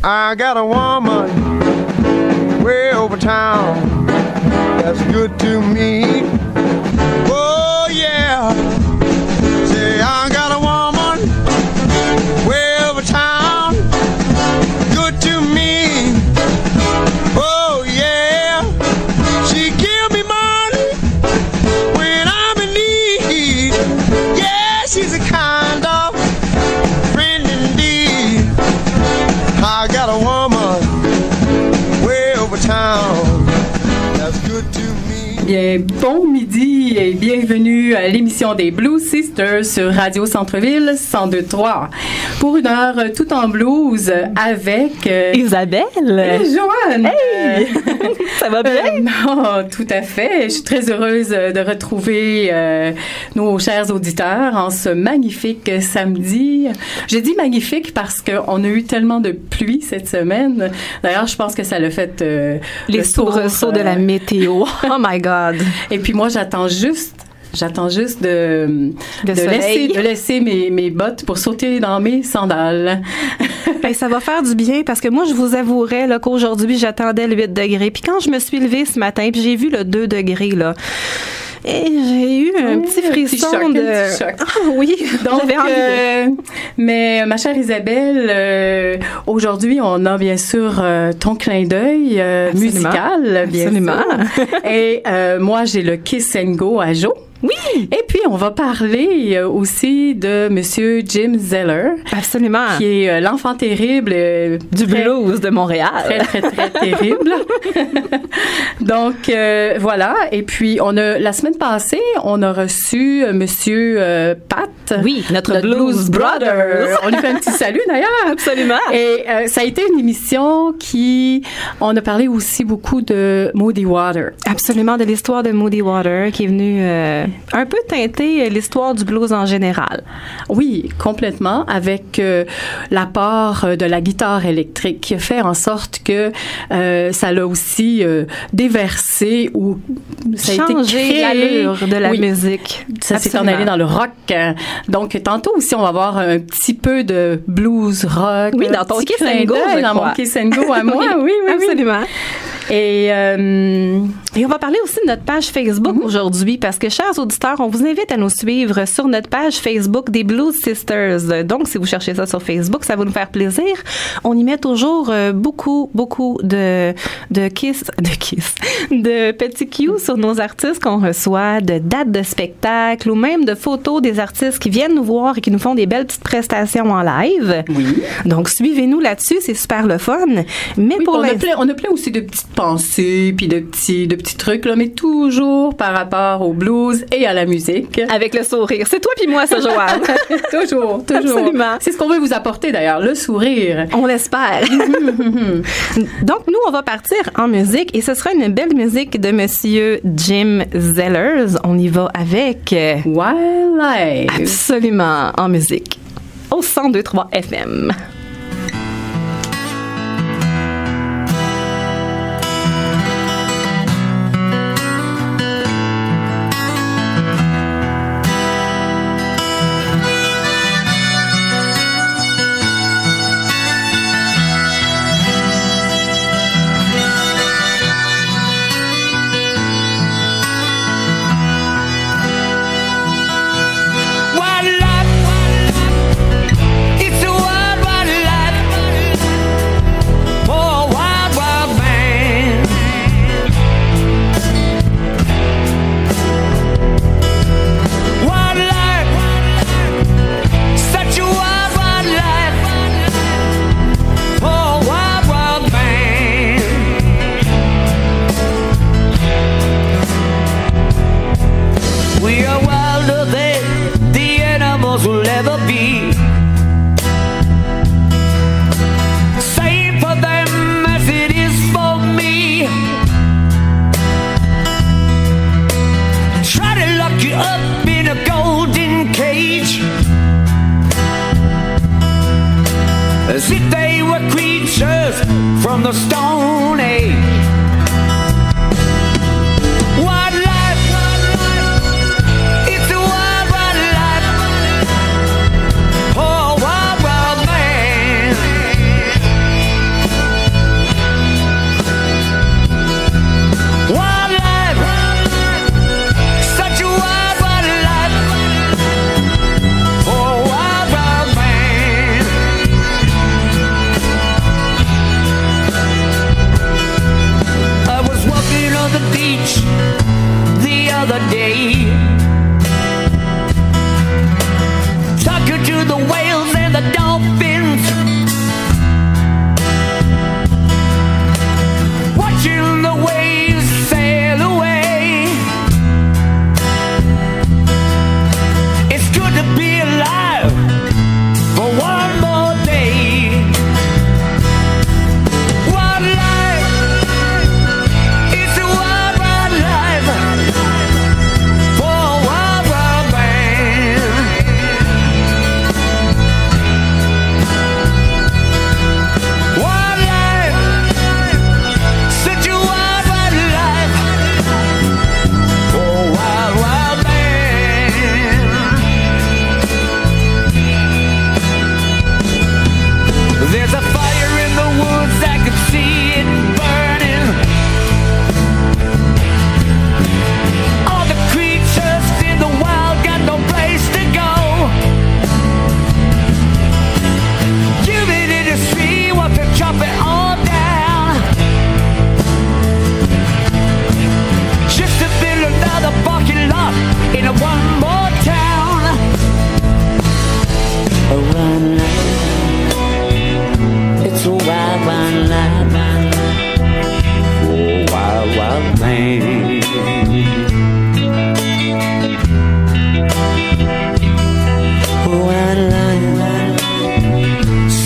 I got a woman way over town that's good to me. Oh yeah. Say I got a woman way over town, good to me. Oh yeah. She give me money when I'm in need. Yeah, she's a kind of friend indeed. I got a woman way over town that's good to me. Bien, bon midi et bienvenue à l'émission des Blues Sisters sur Radio Centre-Ville 102.3 pour une heure tout en blues avec Isabelle et Joanne. Hey! Ça va bien? Non, tout à fait. Je suis très heureuse de retrouver nos chers auditeurs en ce magnifique samedi. J'ai dit magnifique parce qu'on a eu tellement de pluie cette semaine. D'ailleurs, je pense que ça l'a fait les soubresauts de la météo. Oh my God! Et puis moi, j'attends juste de laisser mes bottes pour sauter dans mes sandales. Ben, ça va faire du bien parce que moi, je vous avouerais là, qu'aujourd'hui, j'attendais le 8 degrés. Puis quand je me suis levée ce matin, puis j'ai vu le 2 degrés, là, et j'ai eu un petit frisson un petit choc. Ah oui, donc j'avais envie mais ma chère Isabelle, aujourd'hui on a bien sûr ton clin d'œil musical, bien Absolument. sûr. Et moi j'ai le Kiss and Go à Jo. Oui! Et puis, on va parler aussi de Monsieur Jim Zeller. Absolument. Qui est l'enfant terrible du blues de Montréal. Très, très, très terrible. Donc, voilà. Et puis, la semaine passée, on a reçu Monsieur Pat. Oui, notre Blues Brothers. On lui fait un petit salut, d'ailleurs. Absolument. Et ça a été une émission on a parlé aussi beaucoup de Muddy Water. Absolument, de l'histoire de Muddy Water qui est venue un peu teinter l'histoire du blues en général. Oui, complètement, avec l'apport de la guitare électrique qui a fait en sorte que ça l'a aussi déversé ou ça a été créé l'allure de la musique. Ça s'est en allé dans le rock. Donc, tantôt aussi, on va avoir un petit peu de blues rock. Oui, dans ton Kiss and Go, dans mon Kiss and Go à moi. Oui, absolument. Et on va parler aussi de notre page Facebook aujourd'hui parce que, chers auditeurs, on vous invite à nous suivre sur notre page Facebook des Blues Sisters. Donc, si vous cherchez ça sur Facebook, ça va nous faire plaisir. On y met toujours beaucoup de petits cues sur nos artistes qu'on reçoit, de dates de spectacles ou même de photos des artistes qui viennent nous voir et qui nous font des belles petites prestations en live. Oui. Donc, suivez-nous là-dessus, c'est super le fun. Mais oui, pour on a plein aussi de petites pensées puis de petits trucs là, mais toujours par rapport au blues et à la musique. Avec le sourire. C'est toi puis moi, ça, Joanne. toujours. Absolument. C'est ce qu'on veut vous apporter d'ailleurs, le sourire. On l'espère. Donc, nous, on va partir en musique et ce sera une belle musique de Monsieur Jim Zellers. On y va avec Wildlife. Absolument, en musique. Au 102.3 FM. as if they were creatures from the Stone Age. Wild life, it's a wild, wild life. Oh, wild, wild man.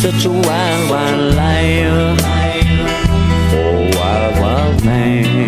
such a wild, wild life. Oh, wild, wild man.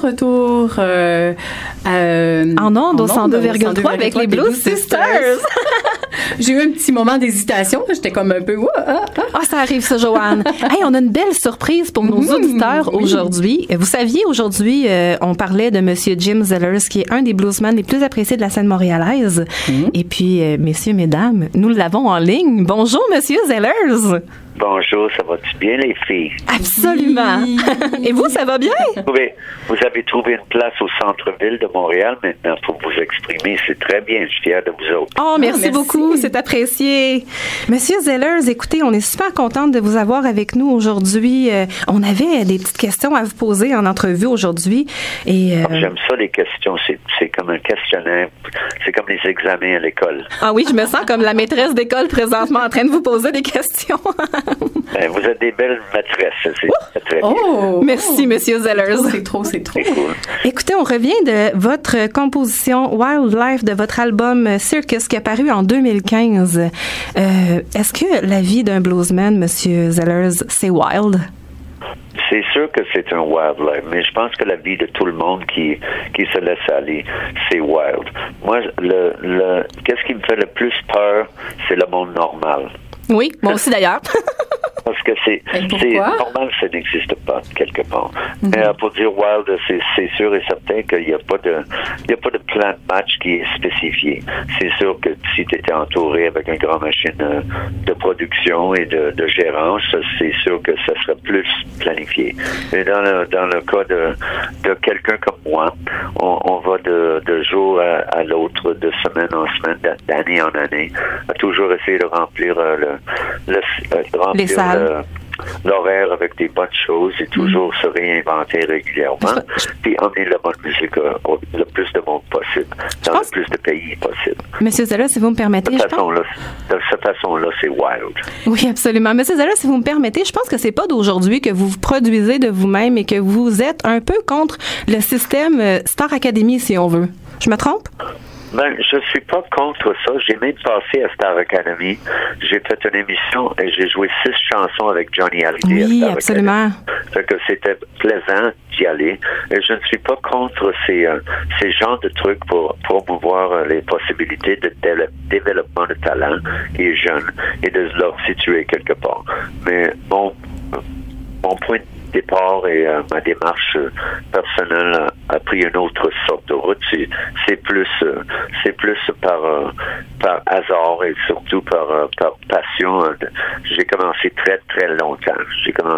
Retour en ondes au 102,3 avec les Blues Sisters. J'ai eu un petit moment d'hésitation. J'étais comme un peu... Ah, ça arrive ça, Joanne. Hey, on a une belle surprise pour nos auditeurs aujourd'hui. Vous saviez, aujourd'hui, on parlait de Monsieur Jim Zellers, qui est un des bluesmen les plus appréciés de la scène montréalaise. Et puis, messieurs, mesdames, nous l'avons en ligne. Bonjour, Monsieur Zellers. Bonjour, ça va-tu bien, les filles? Absolument. Oui. Et vous, ça va bien? Oui, vous avez trouvé une place au centre-ville de Montréal maintenant pour vous exprimer. C'est très bien, je suis fier de vous autres. Oh, merci beaucoup, c'est apprécié. Monsieur Zellers, écoutez, on est super contente de vous avoir avec nous aujourd'hui. On avait des petites questions à vous poser en entrevue aujourd'hui. Et j'aime ça, les questions. C'est comme un questionnaire. C'est comme les examens à l'école. Ah oui, je me sens comme la maîtresse d'école présentement en train de vous poser des questions. Vous êtes des belles maîtresses, c'est très bien. Merci, Monsieur Zellers. C'est trop. C'est cool. Écoutez, on revient de votre composition Wildlife, de votre album Circus qui est paru en 2015. Est-ce que la vie d'un bluesman, Monsieur Zellers, c'est wild? C'est sûr que c'est un wildlife, mais je pense que la vie de tout le monde qui se laisse aller, c'est wild. Moi, qu'est-ce qui me fait le plus peur, c'est le monde normal. Oui, moi aussi d'ailleurs. Parce que c'est normal, ça n'existe pas quelque part. Pour dire wild, c'est sûr et certain qu'il n'y a pas de plan de match qui est spécifié. C'est sûr que si tu étais entouré avec une grande machine de production et de gérance, c'est sûr que ça serait plus planifié. Mais dans le cas de quelqu'un comme moi, on va de jour à l'autre, de semaine en semaine, d'année en année, à toujours essayer de remplir les salles. L'horaire avec des bonnes choses et toujours se réinventer régulièrement, puis emmener la bonne musique le plus de monde possible, dans le plus de pays possible. Monsieur Zellers, si vous me permettez, de cette façon-là, c'est wild. Oui, absolument. Monsieur Zellers, si vous me permettez, je pense que c'est pas d'aujourd'hui que vous vous produisez de vous-même et que vous êtes un peu contre le système Star Academy, si on veut. Je me trompe? Je suis pas contre ça. J'ai même passé à Star Academy. J'ai fait une émission et j'ai joué 6 chansons avec Johnny Hallyday. Oui, absolument. Fait que c'était plaisant d'y aller. Et je ne suis pas contre ces genres de trucs pour promouvoir les possibilités de développement de talent qui est jeune et de leur situer quelque part. Mais mon point de départ et ma démarche personnelle a pris une autre sorte de route. C'est plus par hasard et surtout par passion. J'ai commencé très très longtemps.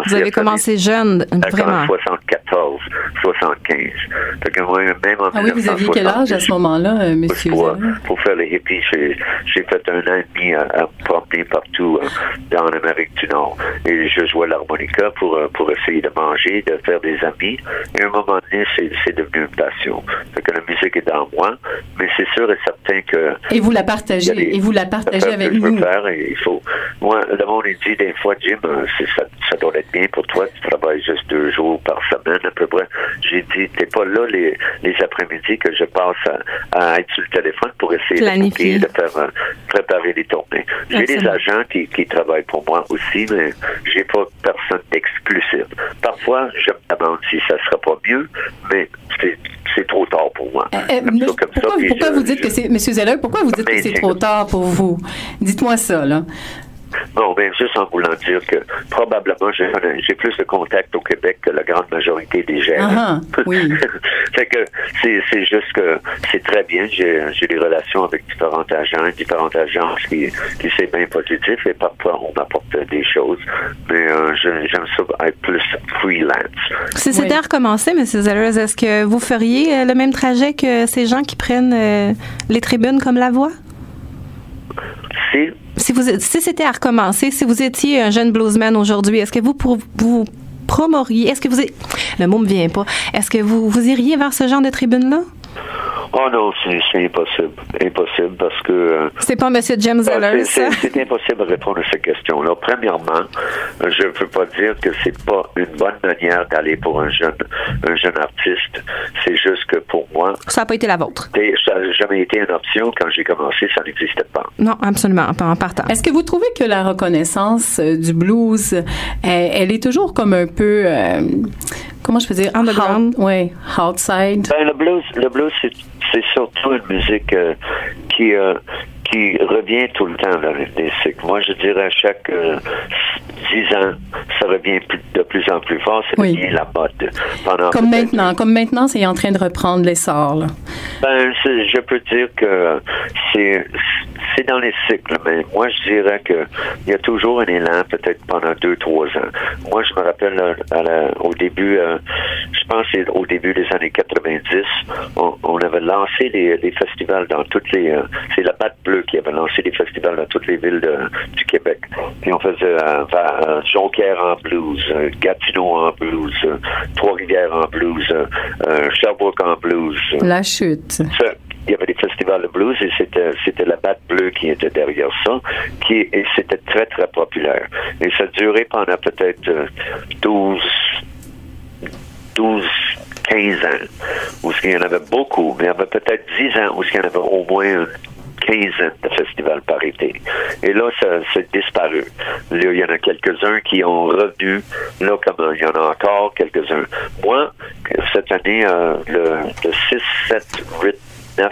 Vous avez commencé jeune, vraiment. 74, 75. Fait que moi, même en 1970, vous aviez quel âge à ce moment-là, monsieur? Pour faire les hippies, j'ai fait 1 an et demi à me promener partout dans l'Amérique du Nord. Et je jouais l'harmonica pour essayer de manger, de faire des amis. Et à un moment donné, c'est devenu une passion. Fait que la musique est dans moi, mais c'est sûr et certain que... Et vous la partagez partagez, et vous la partagez avec nous. Il faut, moi, le monde, il dit des fois, Jim, ça doit être bien pour toi, tu travailles juste 2 jours par semaine, à peu près. J'ai dit, t'es pas là les après-midi que je passe à être sur le téléphone pour essayer de faire préparer les tournées. J'ai des agents qui travaillent pour moi aussi, mais j'ai pas personne d'exclusif. Parfois, je me demande si ça sera pas mieux, mais c'est trop tard pour moi. Pourquoi vous dites que c'est, M. Zeller, pourquoi vous dites que c'est trop tard pour vous? Dites-moi ça, là. Bon, bien, juste en voulant dire que probablement j'ai plus de contacts au Québec que la grande majorité des gérants. Oui. Fait que c'est juste que c'est très bien. J'ai des relations avec différents agents qui c'est bien positif et parfois on m'apporte des choses. Mais j'aime ça être plus freelance. Si c'était à recommencer, M. Zellers, est-ce que vous feriez le même trajet que ces gens qui prennent les tribunes comme La Voix? Si c'était à recommencer, si vous étiez un jeune bluesman aujourd'hui, est-ce que vous promouriez, le mot me vient pas, est-ce que vous iriez vers ce genre de tribune-là? Oh non, c'est impossible. Impossible parce que... c'est pas M. James Zeller, ça? C'est impossible de répondre à cette question-là. Premièrement, je ne peux pas dire que c'est pas une bonne manière d'aller pour un jeune artiste. C'est juste que pour moi... ça n'a pas été la vôtre. Ça n'a jamais été une option. Quand j'ai commencé, ça n'existait pas. Non, absolument, pas en partant. Est-ce que vous trouvez que la reconnaissance du blues, elle est toujours comme un peu... comment je peux dire? Underground? Oui, outside. Ben, le blues, c'est surtout une musique qui revient tout le temps dans les cycles. Moi, je dirais à chaque 10 ans, ça revient de plus en plus fort. Ça devient la mode. Comme maintenant, c'est en train de reprendre l'essor. Là. Ben, je peux dire que c'est dans les cycles, mais moi, je dirais que il y a toujours un élan, peut-être pendant 2-3 ans. Moi, je me rappelle au début, je pense que c'est au début des années 90, on avait lancé des festivals dans toutes les... c'est la Batte Bleue qui avait lancé des festivals dans toutes les villes du Québec. Puis on faisait Jonquière en blues, Gatineau en blues, Trois-Rivières en blues, Sherbrooke en blues. La Chute. Il y avait des festivals de blues et c'était la Batte Bleue qui était derrière ça, et c'était très, très populaire. Et ça durait pendant peut-être 15 ans, où il y en avait beaucoup, mais il y avait peut-être 10 ans où il y en avait au moins une quinzaine de festivals par été. Et là, ça s'est disparu. Là, il y en a quelques-uns qui ont revenu. Là, comme il y en a encore quelques-uns. Moi, cette année, le 6, 7, 8, 9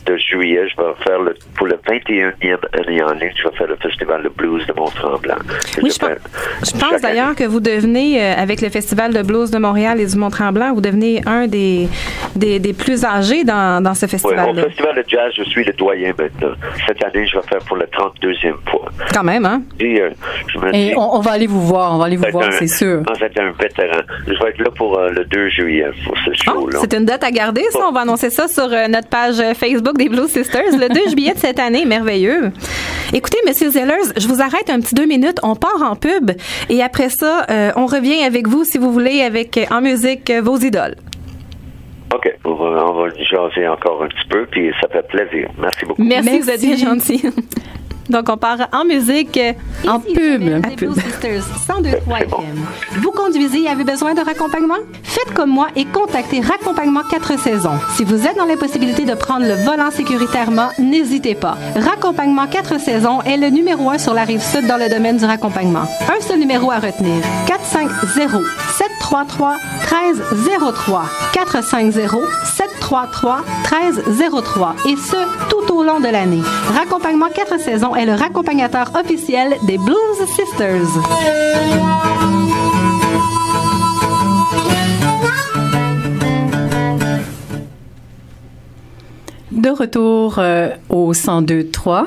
de juillet, je vais faire pour le 21e année en ligne, je vais faire le Festival de blues de Mont-Tremblant. Oui, je pense d'ailleurs que vous devenez, avec le Festival de blues de Montréal et du Mont-Tremblant, vous devenez un des plus âgés dans ce festival-là. Oui, au Festival de jazz, je suis le doyen maintenant. Cette année, je vais faire pour la 32e fois. Quand même, hein? Et on va aller vous voir, c'est sûr. Vous êtes un vétéran. Je vais être là pour le 2 juillet, pour ce show-là. C'est une date à garder, ça. On va annoncer ça sur notre page Facebook des Blues Sisters le 2 juillet de cette année. Merveilleux. Écoutez, M. Zellers, je vous arrête un petit 2 minutes. On part en pub et après ça, on revient avec vous, si vous voulez, avec en musique vos idoles. OK. On va jaser encore un petit peu, puis ça fait plaisir. Merci beaucoup. Merci. Vous êtes bien gentil. Donc, on part en musique, en pub. Blues Sisters 102.3 FM. Vous conduisez et avez besoin de raccompagnement? Faites comme moi et contactez Raccompagnement 4 saisons. Si vous êtes dans l'impossibilité de prendre le volant sécuritairement, n'hésitez pas. Raccompagnement 4 saisons est le numéro 1 sur la Rive-Sud dans le domaine du raccompagnement. Un seul numéro à retenir. 450-733-1303. 450-733-1303. Et ce, tout au long de l'année. Raccompagnement 4 saisons est le raccompagnateur officiel des Blues Sisters. De retour au 102.3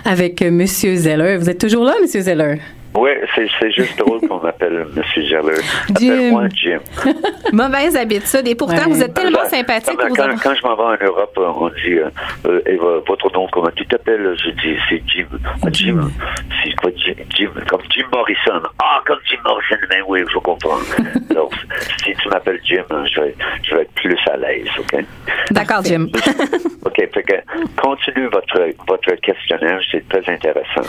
avec M. Zeller. Vous êtes toujours là, M. Zeller? Oui, c'est juste drôle qu'on m'appelle M. Geller. Appelle-moi Jim. Mauvaise habitude. Et pourtant, vous êtes tellement sympathique. Quand je m'en vais en Europe, on dit Eva, votre nom, comment tu t'appelles? Je dis, c'est Jim. Jim. C'est quoi Jim? Comme Jim Morrison. Ah, comme Jim Morrison, ben oui, je comprends. Alors, si tu m'appelles Jim, je vais être plus à l'aise, OK? D'accord, Jim. OK, fait que continue votre questionnaire, c'est très intéressant.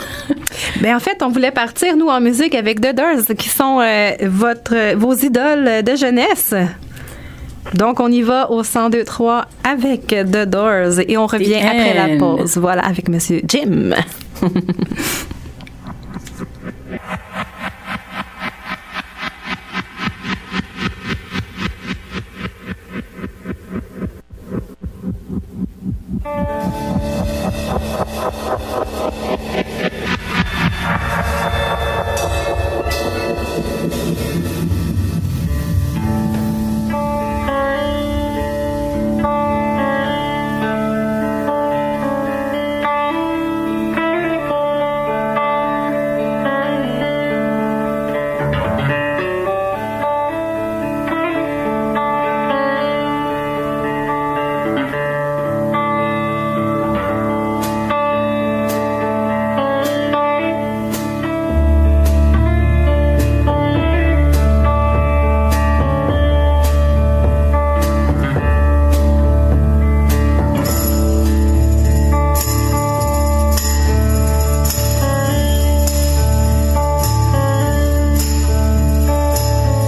Ben en fait, on voulait partir, nous, en musique avec The Doors, qui sont vos idoles de jeunesse. Donc, on y va au 102.3 avec The Doors et on revient après la pause. Voilà, avec Monsieur Jim.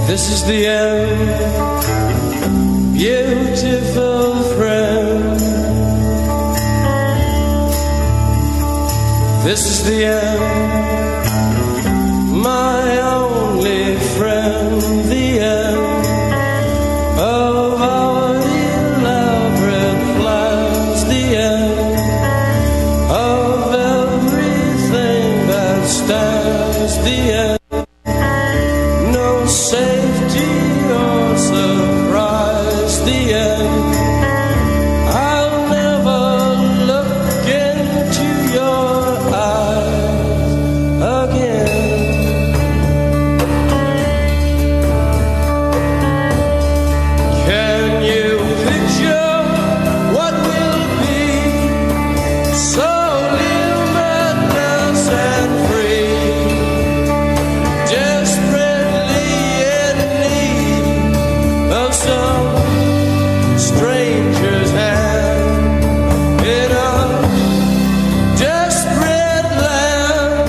This is the end, beautiful friend. This is the end, my only friend. The end of our elaborate plans. The end of everything that stands. The end. Safety or surprise, the end. I'll never look into your eyes again. Can you picture what will be? So limitless and free. Stranger's hand in a desperate land.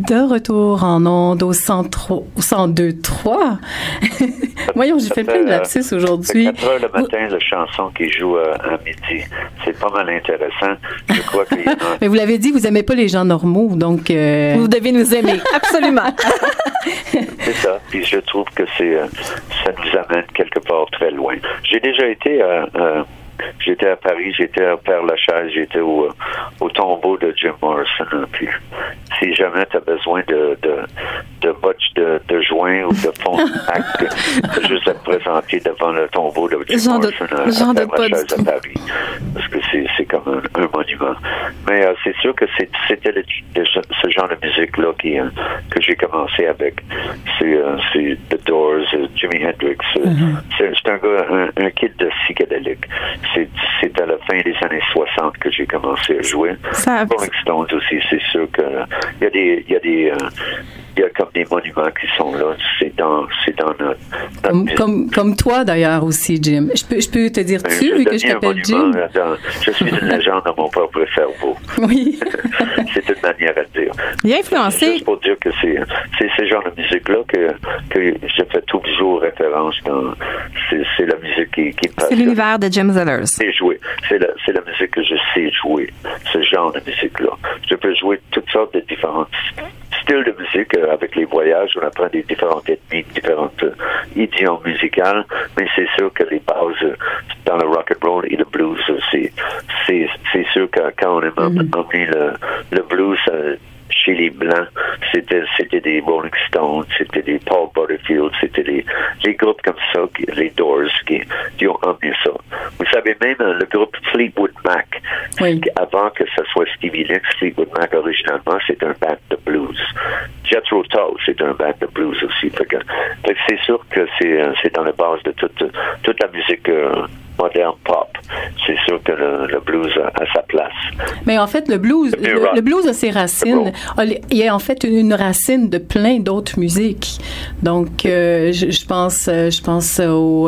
De retour en ondes au 102.3. Voyons, j'ai fait plein de lapsus aujourd'hui. C'est 4 heures le matin, la chanson qui joue à midi. C'est pas mal intéressant. Je crois qu'il y en a... Mais vous l'avez dit, vous n'aimez pas les gens normaux, donc... Vous devez nous aimer, absolument. C'est ça. Puis je trouve que ça nous amène quelque part très loin. J'ai déjà été j'étais à Paris, j'étais à Père-Lachaise, j'étais au tombeau de Jim Morrison. Puis, si jamais tu as besoin de botch de joint ou de fond de Mac, t'as juste à te présenter devant le tombeau de Jim Morrison à Père-Lachaise à Paris. Parce que c'est comme un monument. Mais c'est sûr que c'était ce genre de musique-là que j'ai commencé avec. C'est The Doors, Jimi Hendrix. C'est un gars, un kid de psychédélique. C'est à la fin des années 60 que j'ai commencé à jouer. Rolling Stones aussi, c'est sûr que il y a comme des monuments qui sont là. C'est dans notre comme toi d'ailleurs aussi, Jim. Je peux te dire vu que je t'appelle Jim. Je suis une légende dans mon propre cerveau. Oui. C'est une manière à dire. Il a influencé. Juste pour dire que c'est ce genre de musique-là que je fais toujours référence dans. C'est la musique qui passe. C'est l'univers de Jim Zellers. C'est jouer. C'est la musique que je sais jouer. Ce genre de musique-là. Je peux jouer toutes sortes de différents styles de musique. Avec les voyages, on apprend des différentes ethnies, différentes idiomes musicales, mais c'est sûr que les bases dans le rock and roll et le blues, c'est sûr que quand on a emmené le blues chez les Blancs, c'était des Rolling Stones, c'était des Paul Butterfield, c'était les groupes comme ça, les Doors, qui ont emmené ça. Vous savez, même le groupe Fleetwood Mac, avant que ce soit Stevie Nicks, Fleetwood Mac, originalement, c'est un band de blues. Jethro Tull, c'est un band de blues aussi. Fait que c'est sûr que c'est dans la base de toute la musique moderne pop. C'est sûr que le blues a sa place. Mais en fait, le blues a ses racines. Il y a en fait une racine de plein d'autres musiques. Donc, je pense au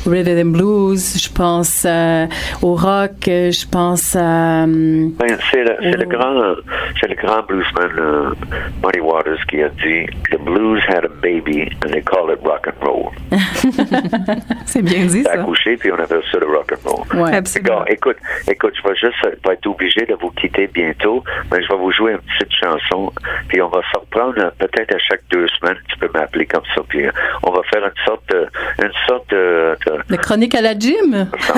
rhythm and blues, je pense au rock, je pense à... c'est le grand bluesman Muddy Waters qui a dit « The blues had a baby and they call it rock and roll ». C'est bien dit, ça. Accouché, puis on appelle ça le rock and roll. Ouais, absolument. Écoute, je vais être obligé de vous quitter bientôt, mais je vais vous jouer une petite chanson, puis on va se reprendre peut-être à chaque 2 semaines, tu peux m'appeler comme ça, puis on va faire une sorte de chronique à la gym. Ça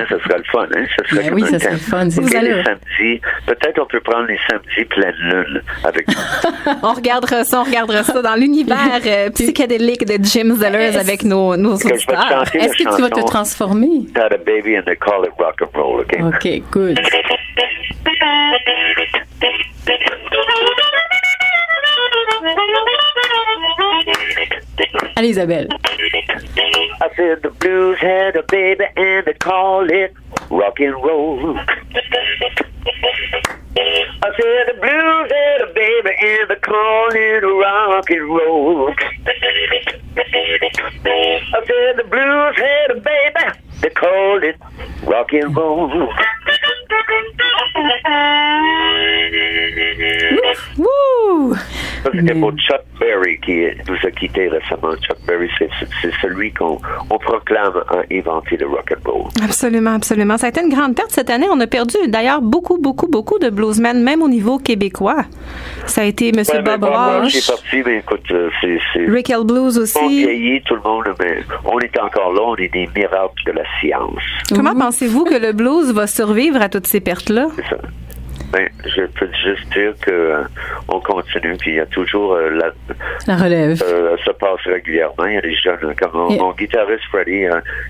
serait le fun, hein? Ça serait oui, ça serait le fun. Les samedis, peut-être on peut prendre les samedis pleine lune avec on regardera ça dans l'univers psychédélique de Jim Zellers avec nos auditeurs. Est-ce que tu vas te transformer? Had a baby and they call it rock and roll, okay? Okay, good. Allez, Isabelle. I said the blues had a baby and they call it rock and roll. I said the blues had a baby and they call it rock and roll. I said the blues had a baby, they called it rock and roll. Woo! Ça, c'était pour Chuck Berry qui nous a quittés récemment. Chuck Berry, c'est celui qu'on proclame a inventé le rock and roll. Absolument, absolument. Ça a été une grande perte cette année. On a perdu d'ailleurs beaucoup de bluesmen, même au niveau québécois. Ça a été M. Bob Roche. J'ai parti, mais écoute, c'est Rick L. Blues aussi. On vieillit, tout le monde, mais on est encore là. On est des miracles de la science. Comment pensez-vous que le blues va survivre à toutes ces pertes-là? C'est ça. Ben, je peux juste dire que on continue, puis il y a toujours la relève. Ça passe régulièrement. Il y a des jeunes, comme mon guitariste Freddie,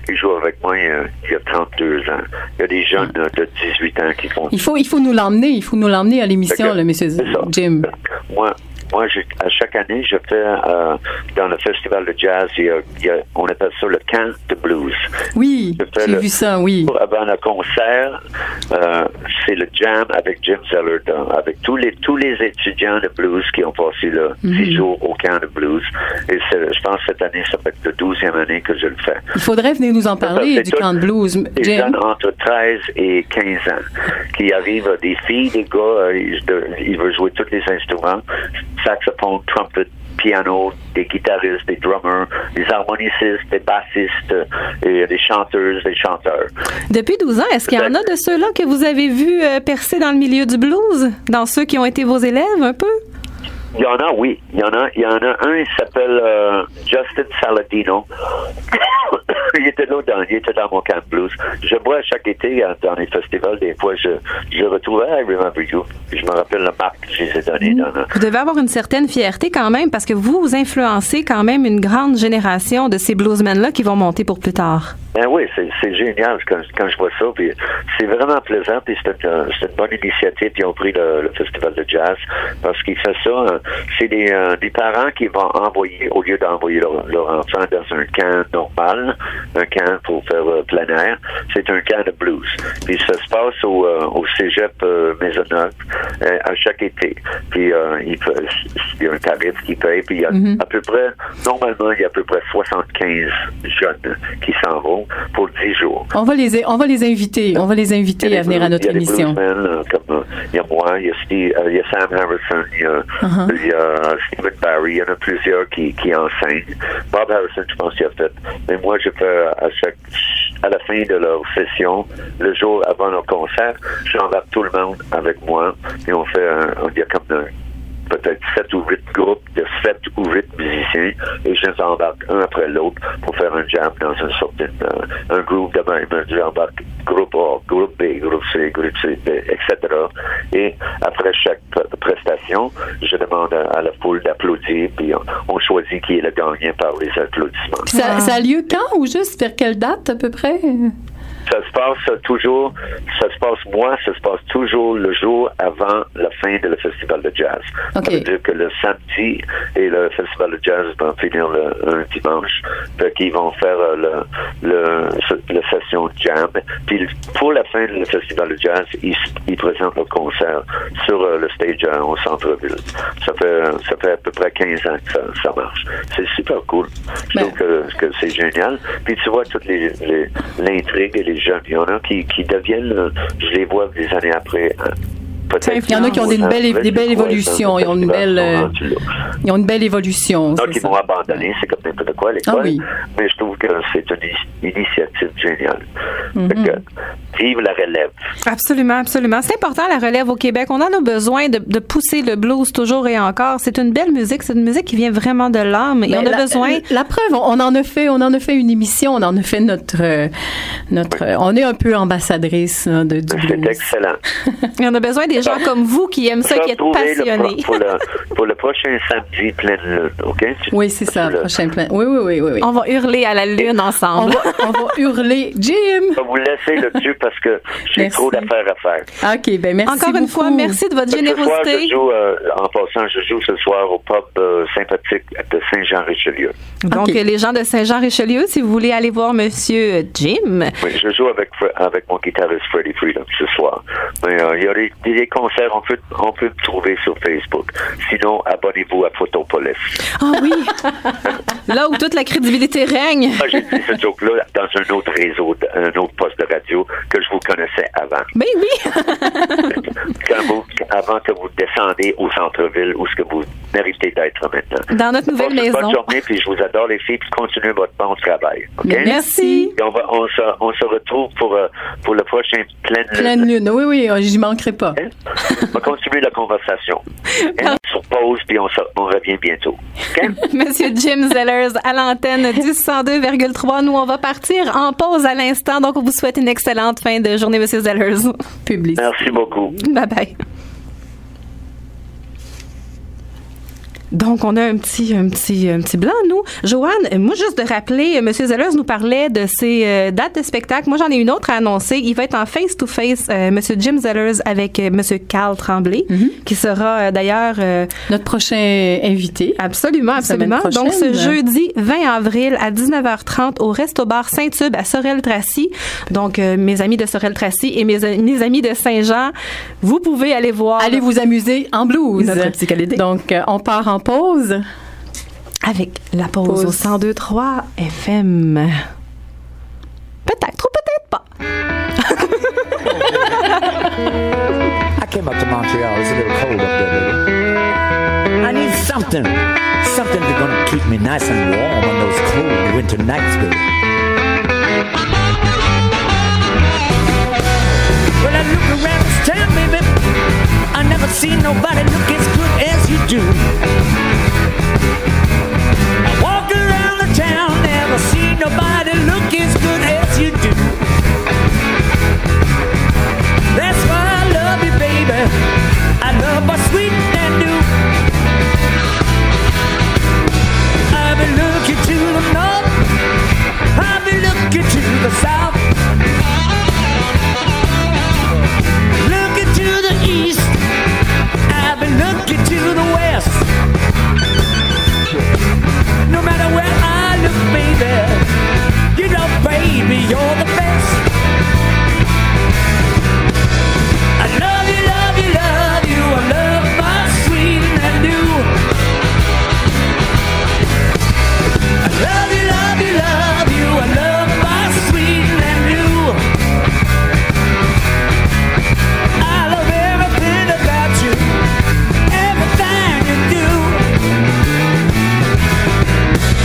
qui joue avec moi il y a 32 ans. Il y a des jeunes de 18 ans qui font. Il faut nous l'emmener à l'émission, là, monsieur Jim. Moi, à chaque année, je fais dans le festival de jazz, on appelle ça le camp de blues. Oui, j'ai vu ça, oui. Avant le concert, c'est le jam avec Jim Zeller, avec tous les étudiants de blues qui ont passé 6 jours au camp de blues. Et je pense que cette année, ça va être la 12e année que je le fais. Il faudrait venir nous en parler du camp de blues, Jim. Des jeunes entre 13 et 15 ans qui arrivent, des filles, des gars, ils veulent jouer tous les instruments. Saxophone, trumpet, piano, des guitaristes, des drummers, des harmonicistes, des bassistes, et des chanteuses, des chanteurs. Depuis 12 ans, est-ce qu'il y en a de ceux-là que vous avez vus percer dans le milieu du blues? Dans ceux qui ont été vos élèves, un peu? Il y en a, oui. Il y en a un, il s'appelle Justin Saladino. Il est il était dans mon camp blues. Je bois chaque été dans les festivals. Des fois, je retrouve I Remember You. Je me rappelle la marque que je les ai donnée. Vous devez avoir une certaine fierté quand même, parce que vous influencez quand même une grande génération de ces bluesmen-là qui vont monter pour plus tard. Ben oui, c'est génial quand je vois ça. Puis c'est vraiment plaisant. Puis c'est une bonne initiative. Ils ont pris le festival de jazz parce qu'ils font ça. C'est des parents qui vont envoyer, au lieu d'envoyer leur enfant dans un camp normal, un camp pour faire plein air, c'est un camp de blues. Puis ça se passe au Cégep Maisonneuve à chaque été. Puis il y a un tarif qui paye. Puis il y a à peu près, normalement, il y a à peu près 75 jeunes qui s'en vont pour 10 jours. On va les inviter. On va les inviter à venir à notre émission. Il y a moi, il y a Sam Harrison, il y a Stephen Barry, il y en a plusieurs qui enseignent. Bob Harrison, je pense qu'il a fait. Mais moi, je fais à la fin de leur session, le jour avant leur concert, j'embarque tout le monde avec moi et on fait il y a comme peut-être 7 ou 8 groupes de 7 ou 8 musiciens et je les embarque un après l'autre pour faire un jam dans une sorte un groupe de même. J'embarque groupe A, groupe B, groupe C, groupe C, etc. Et après chaque prestation, je demande à la foule d'applaudir puis on choisit qui est le gagnant par les applaudissements. Ça a lieu quand ou juste vers quelle date à peu près? Ça se passe toujours le jour avant la fin de le festival de jazz. Okay. Ça veut dire que le samedi et le festival de jazz va finir un dimanche. Fait qu'ils vont faire la session jam. Puis pour la fin du festival de jazz, ils présentent leur concert sur le stage au centre-ville. Ça fait à peu près 15 ans que ça marche. C'est super cool. Je trouve que c'est génial. Puis tu vois toutes l'intrigue et les jeunes. Il y en a qui deviennent, je les vois des années après. Il y en a qui ont des belles évolutions. Ils ont une belle évolution. Il y en a qui vont abandonner, c'est comme n'importe quoi à l'école. Ah oui. Mais je trouve que c'est une initiative géniale. Vive la relève. Absolument, absolument. C'est important la relève au Québec. On en a besoin de pousser le blues toujours et encore. C'est une belle musique. C'est une musique qui vient vraiment de l'âme. Et on a besoin. La preuve, on en a fait une émission. On en a fait notre. On est un peu ambassadrice du blues. C'est excellent. Et on a besoin des gens comme vous qui aiment ça, qui êtes passionnés. Pour le prochain samedi pleine lune, OK? Oui, c'est ça, prochain pleine. Oui. On va hurler à la lune ensemble. On va hurler. Jim! Je vais vous laisser là-dessus parce que j'ai trop d'affaires à faire. OK, ben merci Encore une fois, merci de votre générosité. En passant, je joue ce soir au pub sympathique de Saint-Jean-Richelieu. Donc, les gens de Saint-Jean-Richelieu, si vous voulez aller voir Monsieur Jim. Oui, je joue avec mon guitariste Freddie Freedom ce soir. Mais il y a des concerts, on peut me trouver sur Facebook. Sinon, abonnez-vous à Photopolis. Ah oui! Là où toute la crédibilité règne. J'ai dit ce joke-là dans un autre réseau, un autre poste de radio que je vous connaissais avant. Ben oui! Avant que vous descendez au centre-ville où ce que vous méritez d'être maintenant. Dans notre nouvelle maison. Bonne journée, puis je vous adore les filles, puis continuez votre bon travail. Okay? Merci. Et on se retrouve pour le prochain pleine lune. Pleine lune, oui, j'y manquerai pas. Okay? On va continuer la conversation. Sur pause, puis on revient bientôt. Okay? Monsieur Jim Zellers à l'antenne du 102,3. Nous, on va partir en pause à l'instant. Donc, on vous souhaite une excellente fin de journée, Monsieur Zellers. Merci beaucoup. Bye-bye. Donc, on a un petit blanc, nous. Joanne, moi, juste de rappeler, M. Zellers nous parlait de ses dates de spectacle. Moi, j'en ai une autre à annoncer. Il va être en face-to-face, M. Jim Zellers avec M. Carl Tremblay, qui sera d'ailleurs... notre prochain invité. Absolument. Donc, ce jeudi 20 avril à 19h30 au Resto-Bar Saint-Tube à Sorel-Tracy. Donc, mes amis de Sorel-Tracy et mes amis de Saint-Jean, vous pouvez aller voir... Allez vous amuser en blues. Notre petit Calidé. Donc, on part en pause. Avec la pause au 102.3 FM. Peut-être ou peut-être pas. I came up to Montreal. It's a little cold up there. I need something that's going to keep me nice and warm on those cold winter nights, baby. Well, I look around this town, baby. I never seen nobody look as good as you do. I walk around the town, never seen nobody look as good you're the best. I love you, love you, love you. I love my sweet and new. I love you, love you, love you. I love my sweet and new. I love everything about you, everything you do.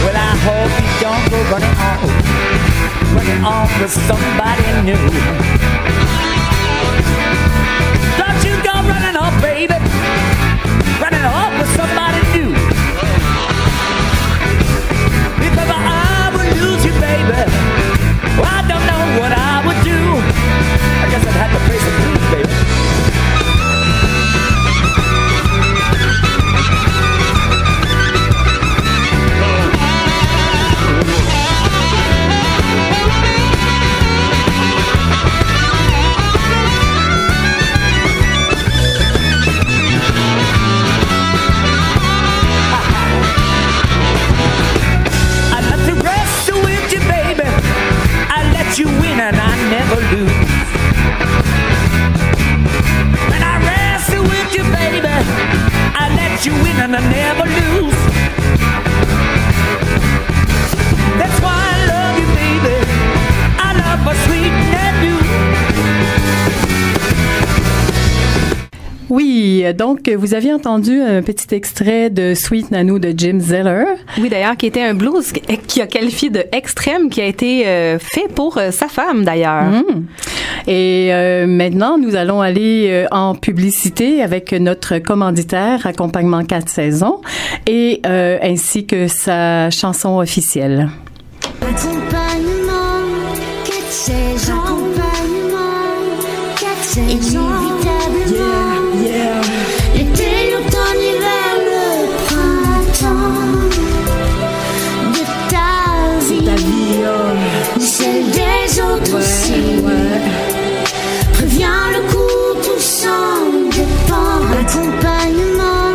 Well, I hope you don't go running off with somebody new. Don't you go running off, baby, running off with somebody new. Because I would lose you, baby. Well, I don't know what I would do. I guess I'd have to play some blues, baby. You win and I never lose. When I wrestle with you, baby, I let you win and I never lose. That's why I love you, baby. I love my sweet nephew. Oui, donc vous aviez entendu un petit extrait de Sweet Nanou de Jim Zeller. Oui, d'ailleurs, qui était un blues qui a qualifié de extrême, qui a été fait pour sa femme, d'ailleurs. Et maintenant, nous allons aller en publicité avec notre commanditaire Accompagnement 4 saisons et ainsi que sa chanson officielle. Accompagnement 4 saisons. Accompagnement 4 saisons. L'été, l'automne, l'hiver, le printemps de ta vie, de celle des autres aussi. Préviens le coup, tout s'en dépend. Accompagnement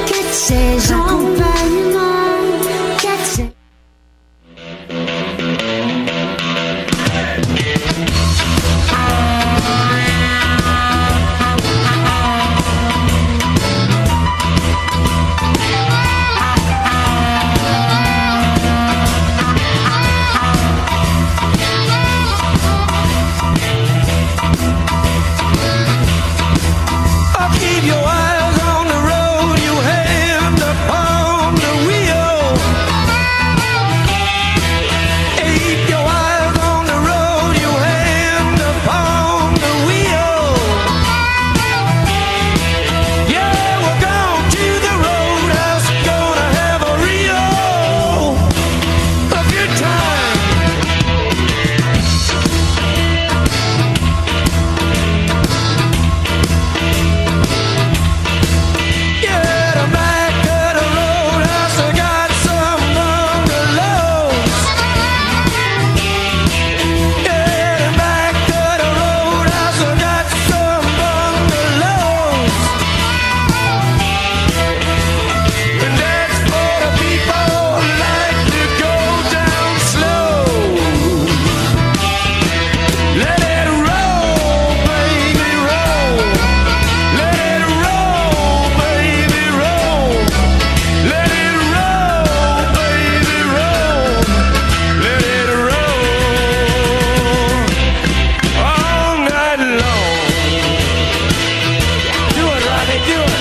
4 saisons. Accompagnement 4 saisons. Keep your eyes on the road, your hand upon the wheel. Keep your eyes on the road, your hand upon the wheel. Yeah, we're going to the roadhouse, gonna have a real good time. Get back to the roadhouse, I got some bungalows. Get back to the roadhouse, I got some bungalows. And that's for the people who like to go down slow. Let it roll, baby, roll. Let it roll, baby, roll. Let it roll, baby, roll. Let it roll all night long. Do it, Rodney, do it.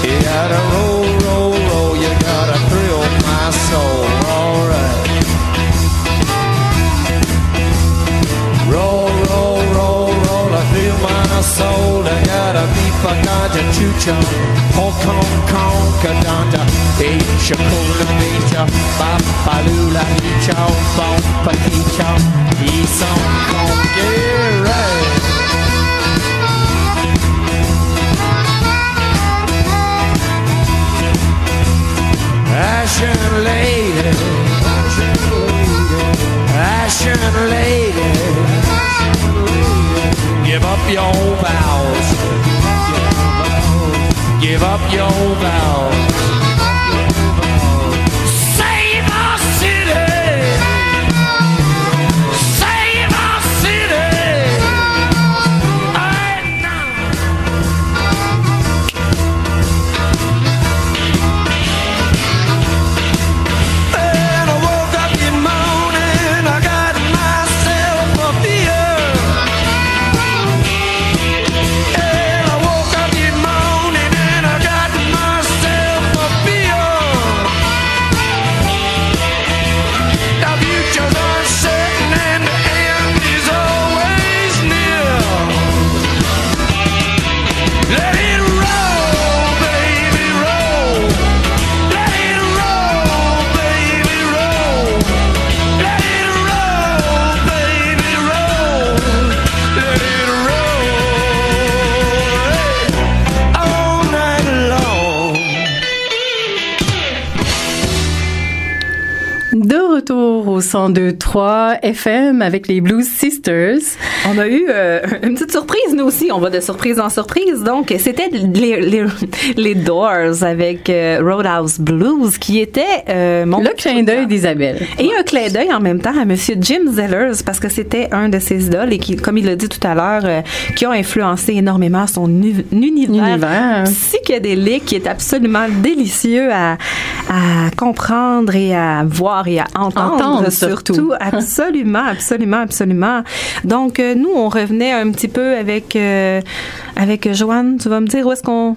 You gotta roll, roll, roll, you gotta thrill my soul, alright. Roll, roll, roll, roll, I feel my soul, I gotta be pagada, chucha, Hong Kong, Kong, kadanda, Asia, Cola, Nature, Bapalula, Nichao, Bom, Pakichao, Give up your vows. Give up your vows. Save our city. Save our city. Right now. And I woke up this morning, I got myself a beer. And I woke up this morning and I got myself a beer. The future's uncertain and the end is always near. Let it roll, baby, roll. Let it roll, baby, roll. Let it roll, baby, roll. Let it roll all night long. De retour au 102.3 FM avec les Blues Sisters. On a eu une petite surprise, nous aussi. On va de surprise en surprise. Donc, c'était les Doors avec Roadhouse Blues qui était Le clin d'œil d'Isabelle. Et un clin d'œil en même temps à Monsieur Jim Zellers parce que c'était un de ses idoles et qui, comme il l'a dit tout à l'heure, qui ont influencé énormément son univers psychédélique qui est absolument délicieux à comprendre et à voir et à entendre surtout. Absolument, absolument, absolument. Donc, nous, on revenait un petit peu avec Joanne. Tu vas me dire où est-ce qu'on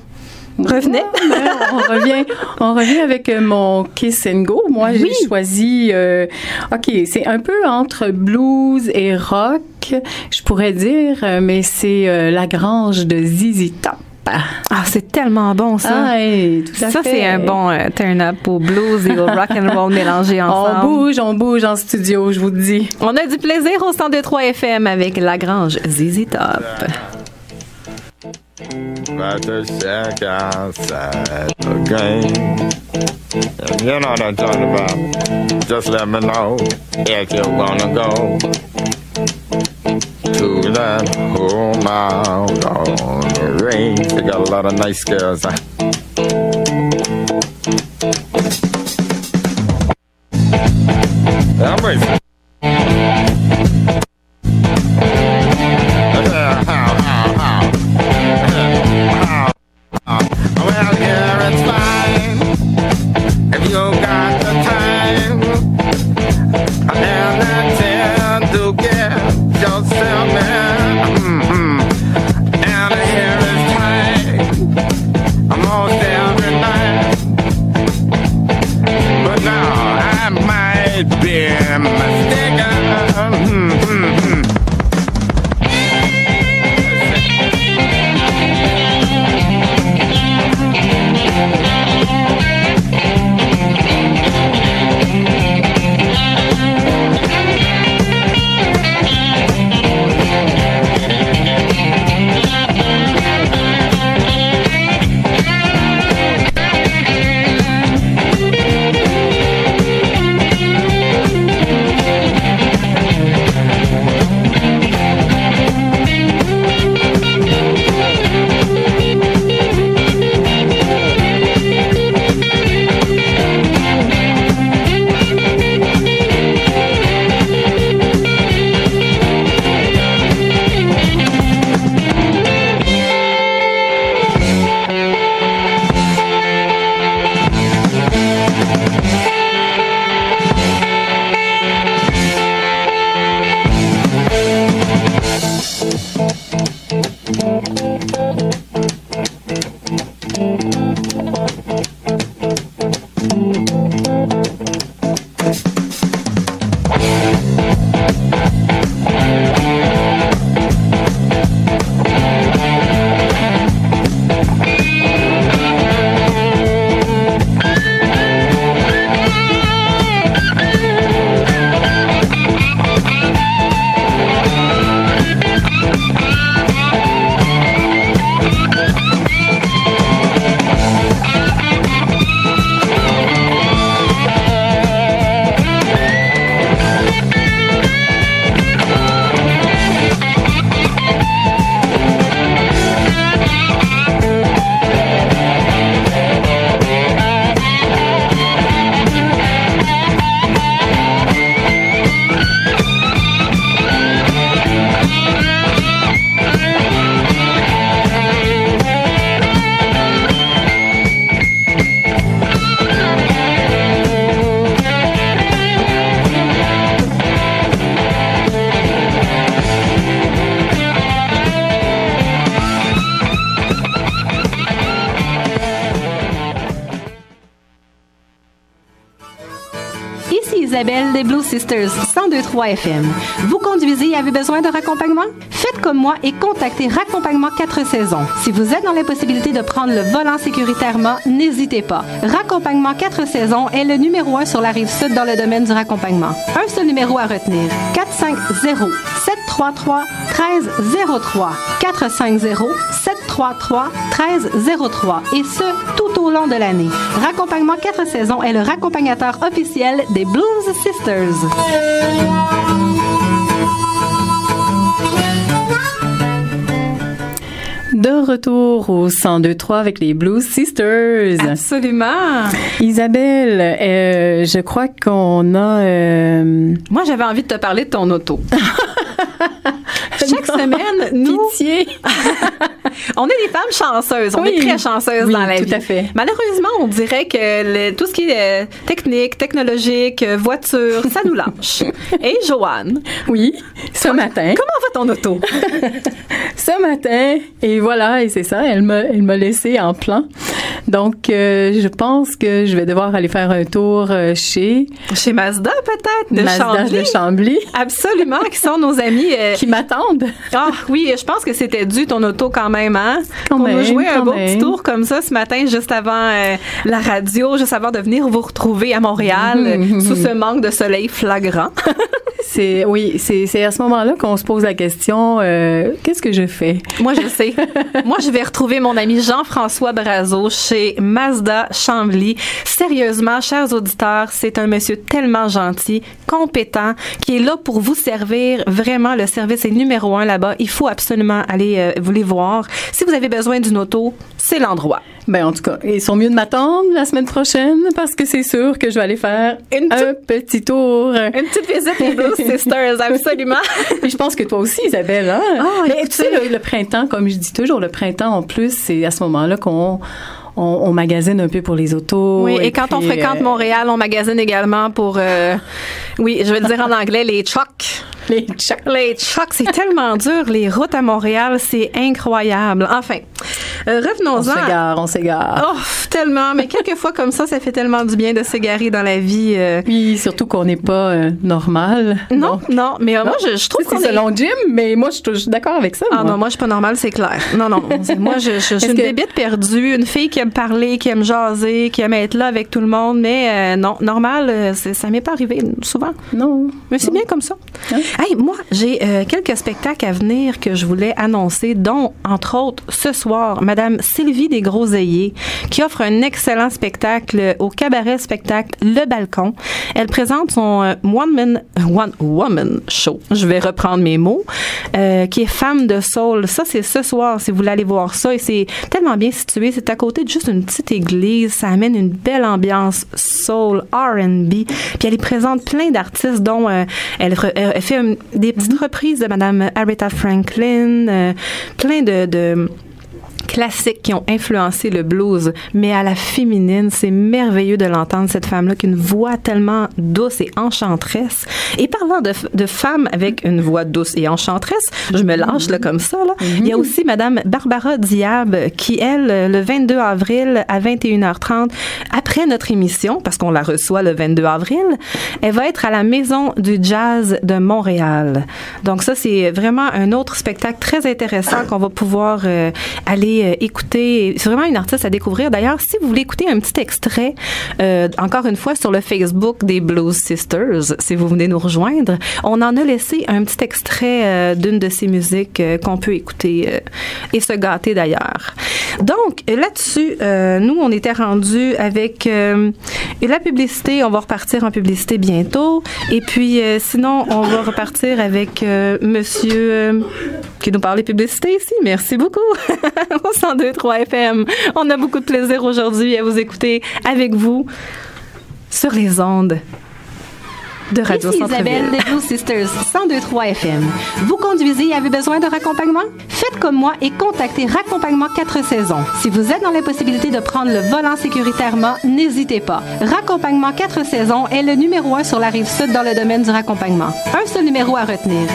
revenait? On revient avec mon Kiss and Go. Moi, j'ai choisi... OK, c'est un peu entre blues et rock, je pourrais dire, mais c'est La Grange de ZZ Top. Ah, c'est tellement bon, ça. Ah, oui, tout à fait. Ça, c'est un bon turn-up au blues et au rock and roll mélangés ensemble. On bouge en studio, je vous le dis. On a du plaisir au 102.3 FM avec La Grange ZZ Top. About to check outside again. You know what I'm talking about. Just let me know if you wanna go to that home out on the range. They got a lot of nice girls. I'm racing. Well, here it's fine if you got the time and the chance to get yourself in. And here it's time almost every night. But now I might be missing Isabelle des Blues Sisters, 102.3 FM. Vous conduisez et avez besoin de raccompagnement? Faites comme moi et contactez Raccompagnement 4 saisons. Si vous êtes dans l'impossibilité de prendre le volant sécuritairement, n'hésitez pas. Raccompagnement 4 saisons est le numéro 1 sur la Rive-Sud dans le domaine du raccompagnement. Un seul numéro à retenir. 450-733-1303. 450-733-1303. Et ce, tout au long de l'année. Raccompagnement 4 saisons est le raccompagnateur officiel des Blues Sisters. De retour au 102.3 avec les Blues Sisters. Absolument. Isabelle, je crois qu'on a... Moi, j'avais envie de te parler de ton auto. Chaque semaine, nous... Pitié! On est des femmes chanceuses. On est très chanceuses dans la vie. Oui, tout à fait. Malheureusement, on dirait que tout ce qui est technique, technologique, voiture, ça nous lâche. Et Joanne? Oui, ce matin. Comment va ton auto? Ce matin, et voilà, et c'est ça, elle m'a laissé en plan. Donc, je pense que je vais devoir aller faire un tour chez Mazda, peut-être, de Mazda Chambly. de Chambly. Absolument, qui sont nos amis. Qui m'attendent. Ah oui, je pense que c'était dû ton auto quand même, hein? Quand pour même, nous jouer un beau même. petit tour comme ça ce matin, juste avant la radio, juste avant de venir vous retrouver à Montréal sous ce manque de soleil flagrant. C'est à ce moment-là qu'on se pose la question, qu'est-ce que je fais? Moi, je sais. Moi, je vais retrouver mon ami Jean-François Brazeau chez Mazda Chambly. Sérieusement, chers auditeurs, c'est un monsieur tellement gentil, compétent, qui est là pour vous servir. Vraiment, le service est numéro 1 là-bas. Il faut absolument aller vous les voir. Si vous avez besoin d'une auto, c'est l'endroit. Ben, en tout cas, ils sont mieux de m'attendre la semaine prochaine parce que c'est sûr que je vais aller faire un petit tour. Une petite visite des Blues Sisters, absolument. Et je pense que toi aussi, Isabelle, hein? Oh, mais tu sais, le printemps, comme je dis toujours, le printemps, en plus, c'est à ce moment-là qu'on magasine un peu pour les autos. Oui, et quand on fréquente Montréal, on magasine également pour, oui, je vais le dire en anglais, les trucks. Les trucks. Les trucks, c'est tellement dur. Les routes à Montréal, c'est incroyable. Enfin, revenons-en. On s'égare. Oh, tellement. Mais quelques fois comme ça fait tellement du bien de s'égarer dans la vie. Oui, surtout qu'on n'est pas normal. Non, donc, non. Mais moi, je trouve que c'est selon Jim, mais moi, je suis d'accord avec ça. Ah non, moi, je suis pas normale, c'est clair. Non. Moi, je suis une bébête perdue, une fille qui aime parler, qui aime jaser, qui aime être là avec tout le monde. Mais non, normal, ça m'est pas arrivé souvent. Non. Mais c'est bien comme ça. Hein? Hey, moi, j'ai quelques spectacles à venir que je voulais annoncer, dont, entre autres, ce soir, Madame Sylvie Desgroseilliers, qui offre un excellent spectacle au cabaret spectacle Le Balcon. Elle présente son One Woman Show, je vais reprendre mes mots, qui est Femme de Soul. Ça, c'est ce soir, si vous voulez aller voir ça, et c'est tellement bien situé. C'est à côté de juste une petite église. Ça amène une belle ambiance soul, R&B. Puis elle y présente plein d'artistes, dont elle fait des petites reprises de Madame Aretha Franklin, plein de classiques qui ont influencé le blues, mais à la féminine, c'est merveilleux de l'entendre, cette femme-là, qui a une voix tellement douce et enchanteresse. Et parlant de femmes avec une voix douce et enchanteresse, je me lâche là comme ça, là. Il y a aussi Madame Barbara Diab, qui, elle, le 22 avril à 21h30, après notre émission, parce qu'on la reçoit le 22 avril, elle va être à la Maison du Jazz de Montréal. Donc ça, c'est vraiment un autre spectacle très intéressant qu'on va pouvoir aller écouter. C'est vraiment une artiste à découvrir. D'ailleurs, si vous voulez écouter un petit extrait, encore une fois, sur le Facebook des Blues Sisters, si vous venez nous rejoindre, on en a laissé un petit extrait d'une de ces musiques qu'on peut écouter et se gâter d'ailleurs. Donc, là-dessus, nous, on était rendus avec la publicité. On va repartir en publicité bientôt. Et puis, sinon, on va repartir avec monsieur qui nous parle de publicité ici. Merci beaucoup. 102.3 FM. On a beaucoup de plaisir aujourd'hui à vous écouter avec vous sur les ondes de Radio Ici Centre-Ville. Isabelle des Blues Sisters, 102.3 FM. Vous conduisez et avez besoin de raccompagnement? Faites comme moi et contactez Raccompagnement 4 saisons. Si vous êtes dans l'impossibilité de prendre le volant sécuritairement, n'hésitez pas. Raccompagnement 4 saisons est le numéro 1 sur la Rive-Sud dans le domaine du raccompagnement. Un seul numéro à retenir.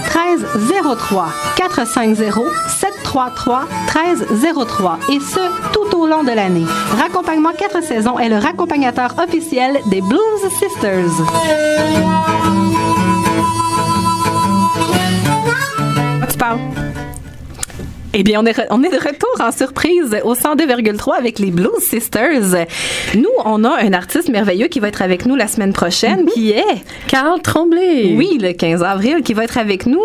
1303. 450-733-1303. Et ce, tout au long de l'année. Raccompagnement 4 saisons est le raccompagnateur officiel des Blues Sisters. Tu parles? Eh bien, on est de retour en surprise au 102,3 avec les Blues Sisters. Nous, on a un artiste merveilleux qui va être avec nous la semaine prochaine, qui est Carl Tremblay. Oui, le 15 avril, qui va être avec nous.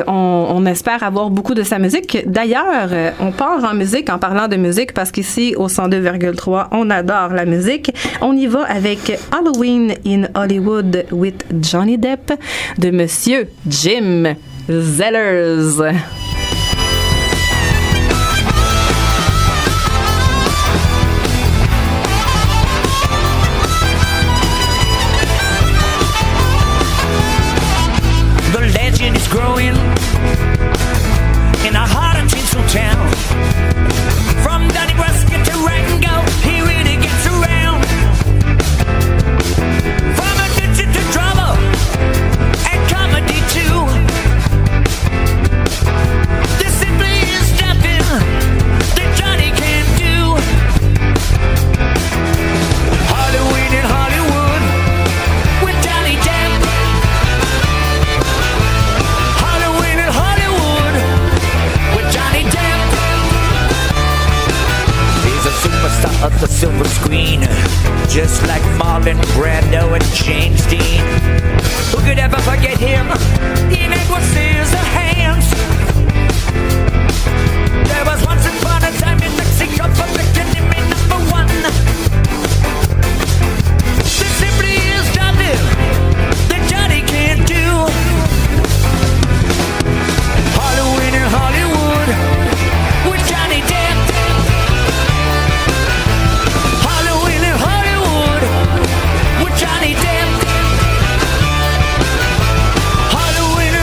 On espère avoir beaucoup de sa musique. D'ailleurs, on part en musique en parlant de musique parce qu'ici, au 102,3, on adore la musique. On y va avec Halloween in Hollywood with Johnny Depp de Monsieur Jim Zellers. Is growing in a hot and tinsel town. From Donnybrook to Rango, he really gets around. From addiction to drama and comedy too. There simply is nothing that Johnny can do. Halloween in Hollywood with Johnny Depp. Superstar of the silver screen, just like Marlon Brando and James Dean. Who could ever forget him? He made with scissors hands. There was once upon a time in Mexico, perfecting him in #1. There simply is nothing that Johnny can't do. Halloween in Hollywood with Johnny Depp. Johnny Depp. Halloween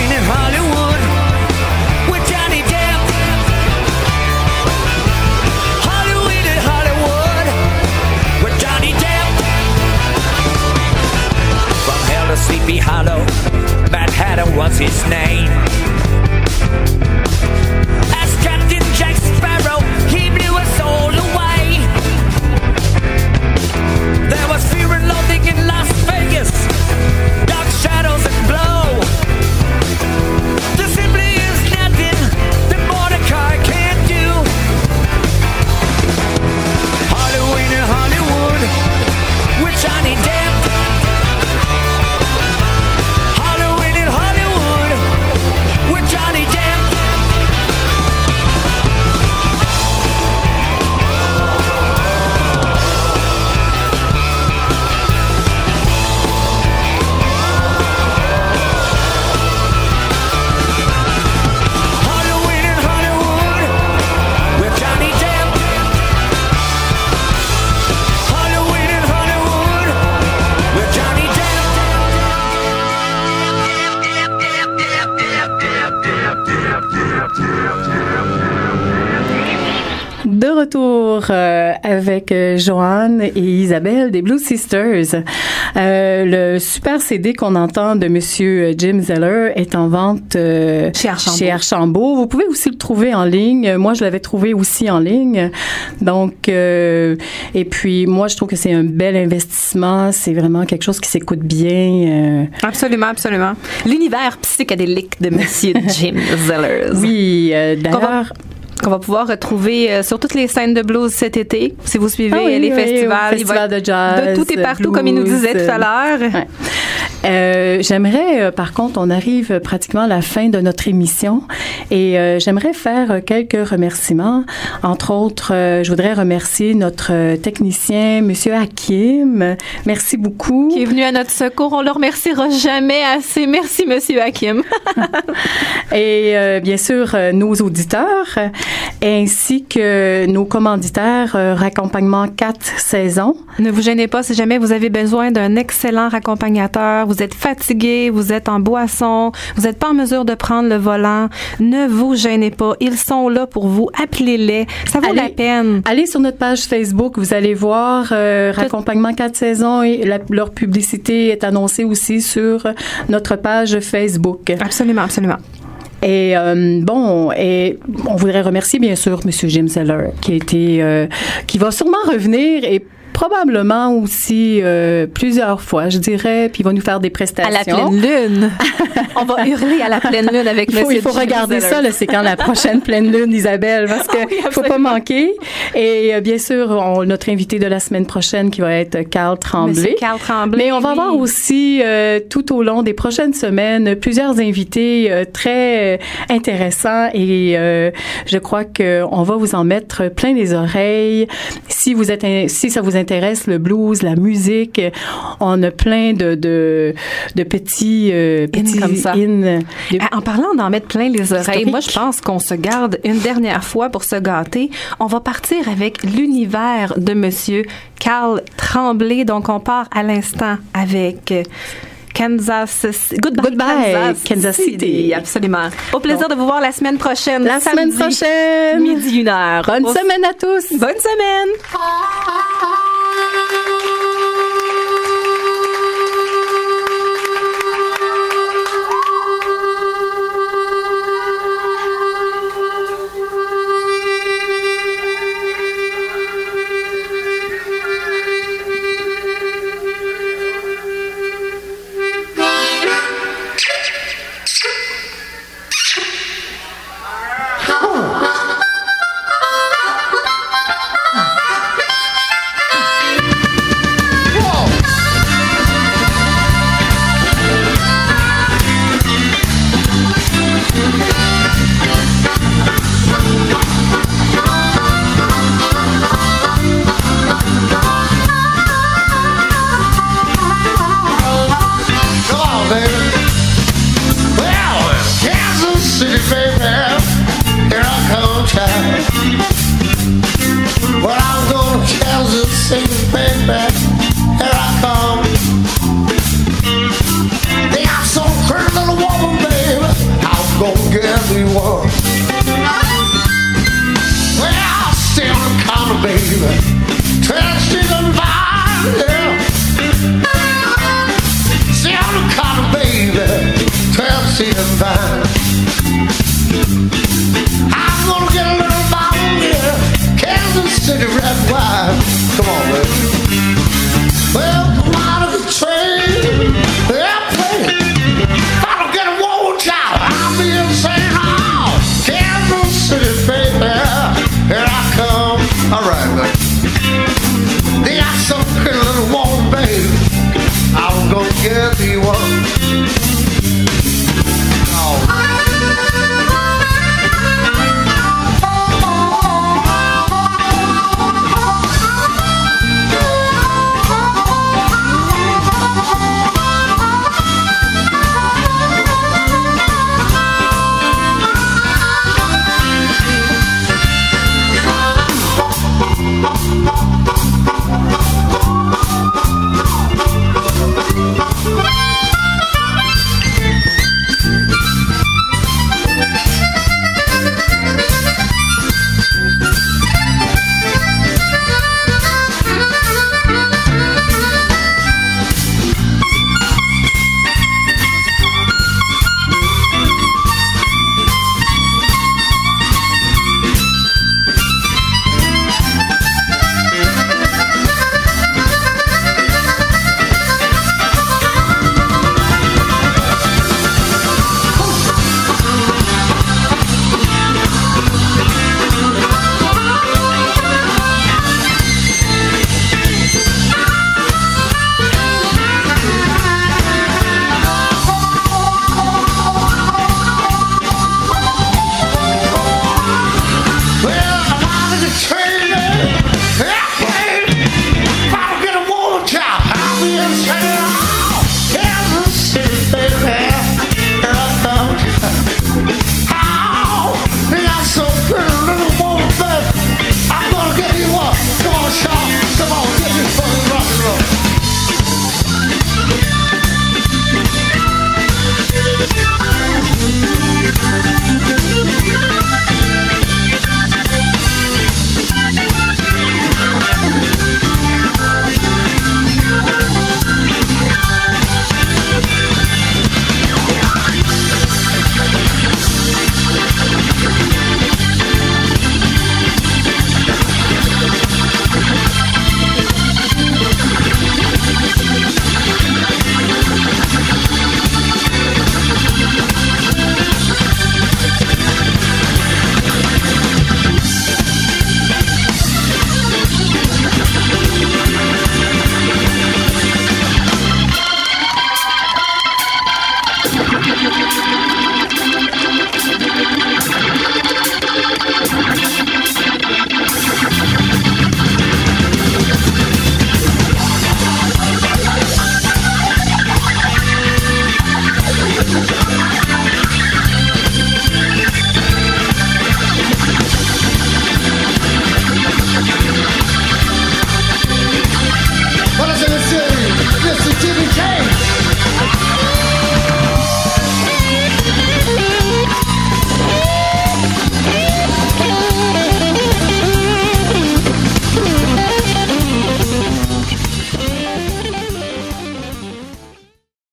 in Hollywood with Johnny Depp. Halloween in Hollywood with Johnny Depp. Sleepy Hollow, Manhattan was his name. As Captain Jack Sparrow, he blew us all away. There was fear and loathing in Las Vegas, dark shadows and blow. There simply is nothing that Mordecai can't do. Halloween in Hollywood with Johnny Depp. De retour avec Joanne et Isabelle des Blues Sisters. Le super CD qu'on entend de Monsieur Jim Zeller est en vente chez Archambault. Vous pouvez aussi le trouver en ligne. Moi, je l'avais trouvé aussi en ligne. Donc, et puis moi, je trouve que c'est un bel investissement. C'est vraiment quelque chose qui s'écoute bien. Absolument, absolument. L'univers psychédélique de Monsieur Jim Zeller. Oui, d'ailleurs. Qu'on va pouvoir retrouver sur toutes les scènes de blues cet été. Si vous suivez les festivals, de jazz, de tout et partout, blues, comme il nous disait tout à l'heure. J'aimerais, par contre, on arrive pratiquement à la fin de notre émission et j'aimerais faire quelques remerciements. Entre autres, je voudrais remercier notre technicien, Monsieur Hakim. Merci beaucoup. Qui est venu à notre secours. On le remerciera jamais assez. Merci, Monsieur Hakim. Et bien sûr, nos auditeurs, ainsi que nos commanditaires Raccompagnement 4 saisons. Ne vous gênez pas si jamais vous avez besoin d'un excellent raccompagnateur, vous êtes fatigué, vous êtes en boisson, vous n'êtes pas en mesure de prendre le volant, ne vous gênez pas. Ils sont là pour vous. Appelez-les. Ça vaut la peine. Allez sur notre page Facebook. Vous allez voir Raccompagnement 4 saisons et leur publicité est annoncée aussi sur notre page Facebook. Absolument, absolument. Et et on voudrait remercier bien sûr M. Jim Zeller qui va sûrement revenir et probablement aussi plusieurs fois, je dirais, puis il va nous faire des prestations. À la pleine lune. On va hurler à la pleine lune avec Monsieur. Il faut regarder ça, là, c'est quand la prochaine pleine lune, Isabelle, parce que faut pas manquer. Et bien sûr, notre invité de la semaine prochaine qui va être Carl Tremblay. Monsieur Carl Tremblay. Mais on va avoir aussi tout au long des prochaines semaines plusieurs invités très intéressants et je crois que on va vous en mettre plein les oreilles. Si ça vous intéresse le blues, la musique, on a plein de petits comme ça. En parlant d'en mettre plein les oreilles, historique. moi je pense qu'on se garde une dernière fois pour se gâter. On va partir avec l'univers de Monsieur Carl Tremblay. Donc on part à l'instant avec Goodbye Kansas City. Absolument. Au plaisir de vous voir la semaine prochaine. La semaine prochaine. Midi 1h. Bonne semaine à tous. Bonne semaine. They got some pretty little woman, baby. I'm gonna get me one.